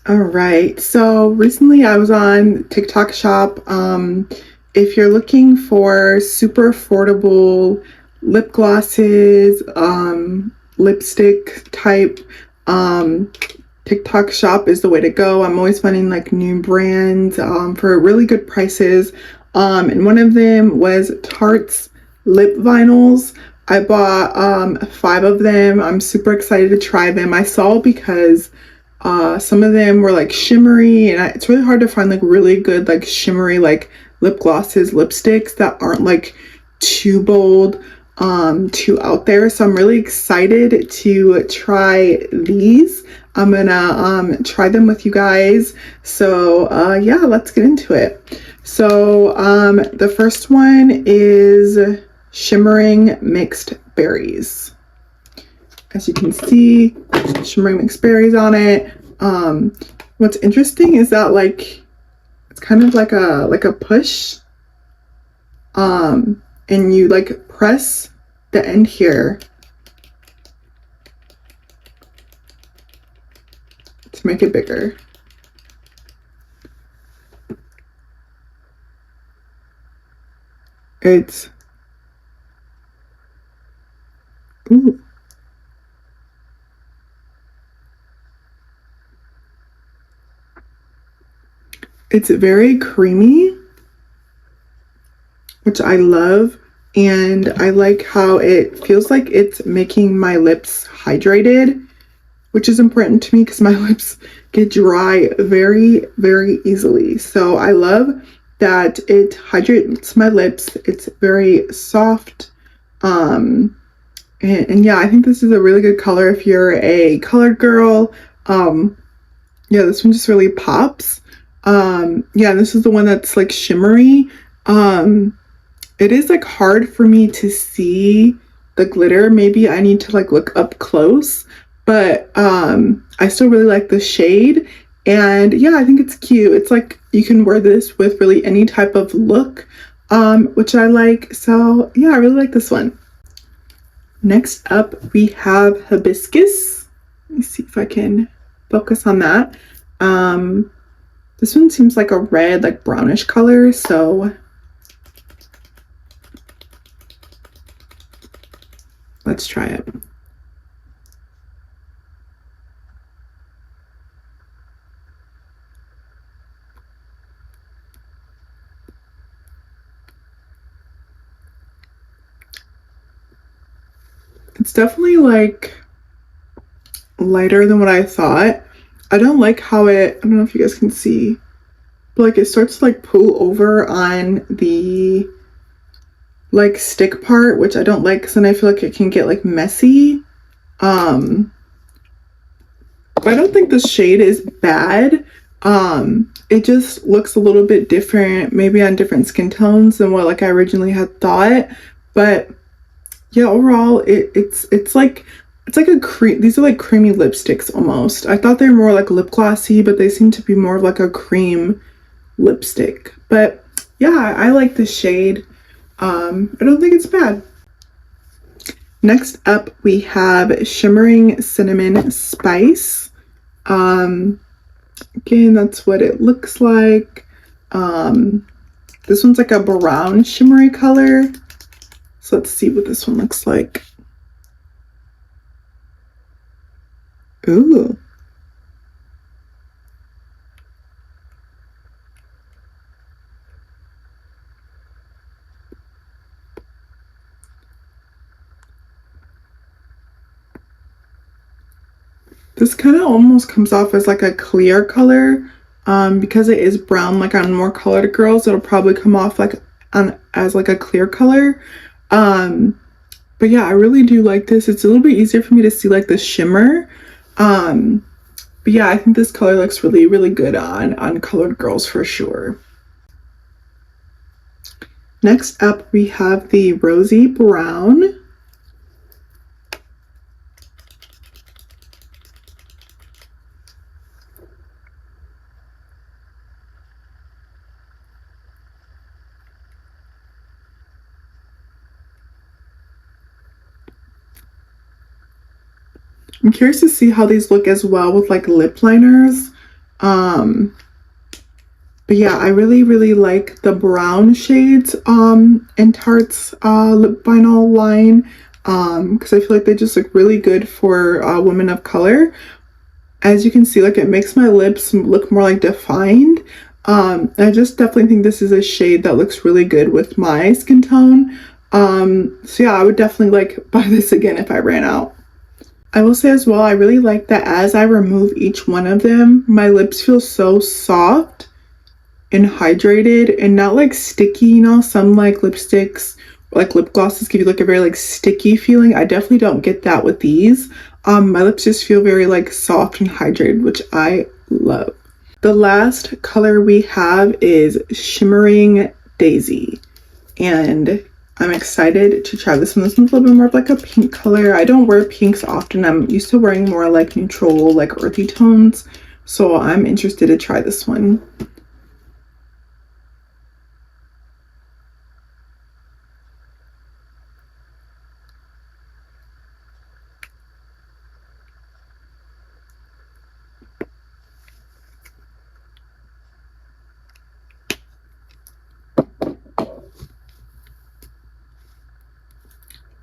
All right. So recently I was on TikTok Shop. If you're looking for super affordable lip glosses, lipstick type, um, TikTok Shop is the way to go. I'm always finding like new brands for really good prices. And one of them was Tarte's Lip Vinyls. I bought five of them. I'm super excited to try them. I saw because some of them were like shimmery, and it's really hard to find like really good like shimmery like lip glosses, lipsticks that aren't like too bold, too out there. So I'm really excited to try these. I'm gonna try them with you guys. So yeah, let's get into it. So the first one is Shimmering Mixed Berries. As you can see, shimmering mixed berries on it. What's interesting is that like it's kind of like a push, and you like press the end here to make it bigger. It's ooh. It's very creamy, which I love, and I like how it feels like it's making my lips hydrated, which is important to me because my lips get dry very, very easily. So I love that it hydrates my lips. It's very soft. And yeah, I think this is a really good color if you're a colored girl. Yeah, this one just really pops. Yeah, this is the one that's like shimmery. It is like hard for me to see the glitter. Maybe I need to like look up close, but I still really like the shade. And yeah, I think it's cute. It's like you can wear this with really any type of look, which I like. So yeah, I really like this one. Next up, we have Hibiscus. Let me see if I can focus on that. This one seems like a red, like brownish color, so let's try it. It's definitely like lighter than what I thought. I don't like how I don't know if you guys can see, but like it starts to like pull over on the like stick part, which I don't like because then I feel like it can get like messy. But I don't think the shade is bad. It just looks a little bit different, maybe on different skin tones than what like I originally had thought. But yeah, overall, it's like a cream. These are like creamy lipsticks almost. I thought they were more like lip glossy, but they seem to be more of like a cream lipstick. But yeah, I like the shade. I don't think it's bad. Next up, we have Shimmering Cinnamon Spice. Again, that's what it looks like. This one's like a brown shimmery color. So let's see what this one looks like. Ooh. This kind of almost comes off as like a clear color. Because it is brown, like on more colored girls, it'll probably come off like on as like a clear color. But yeah, I really do like this. It's a little bit easier for me to see like the shimmer. But yeah, I think this color looks really, really good on colored girls for sure. Next up, we have the Rosy Brown. I'm curious to see how these look as well with like lip liners. But yeah, I really like the brown shades in Tarte's lip vinyl line, because I feel like they just look really good for women of color. As you can see, like, it makes my lips look more like defined. I just definitely think this is a shade that looks really good with my skin tone. So yeah, I would definitely like buy this again if I ran out. I will say as well, I really like that as I remove each one of them, my lips feel so soft and hydrated and not like sticky. You know, some like lipsticks, like lip glosses, give you like a very like sticky feeling. I definitely don't get that with these. My lips just feel very like soft and hydrated, which I love. The last color we have is Shimmering Daisy, and I'm excited to try this one. This one's a little bit more of like a pink color. I don't wear pinks often. I'm used to wearing more like neutral, like earthy tones, so I'm interested to try this one.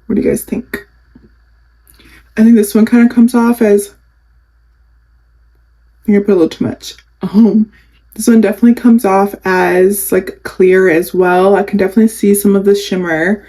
What do you guys think? I think this one kind of comes off as, I'm gonna put a little too much. This one definitely comes off as like clear as well. I can definitely see some of the shimmer.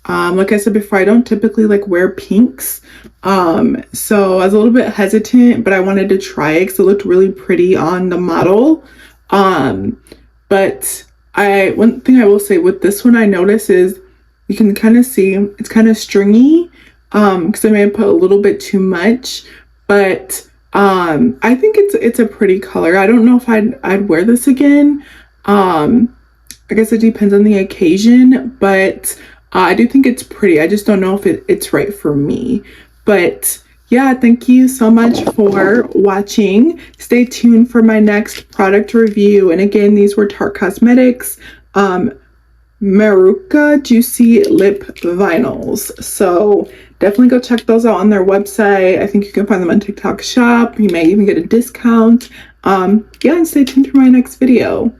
Like I said before, I don't typically like wear pinks. So I was a little bit hesitant, but I wanted to try it because it looked really pretty on the model. But one thing I will say with this one I notice is you can kind of see it's kind of stringy, because I may have put a little bit too much, but I think it's a pretty color. I don't know if I'd wear this again. I guess it depends on the occasion, but I do think it's pretty. I just don't know if it's right for me. But yeah, thank you so much for watching. Stay tuned for my next product review. And again, these were Tarte Cosmetics Maracuja Juicy Lip Vinyls. So definitely go check those out on their website. I think you can find them on TikTok Shop. You may even get a discount. Yeah, and stay tuned for my next video.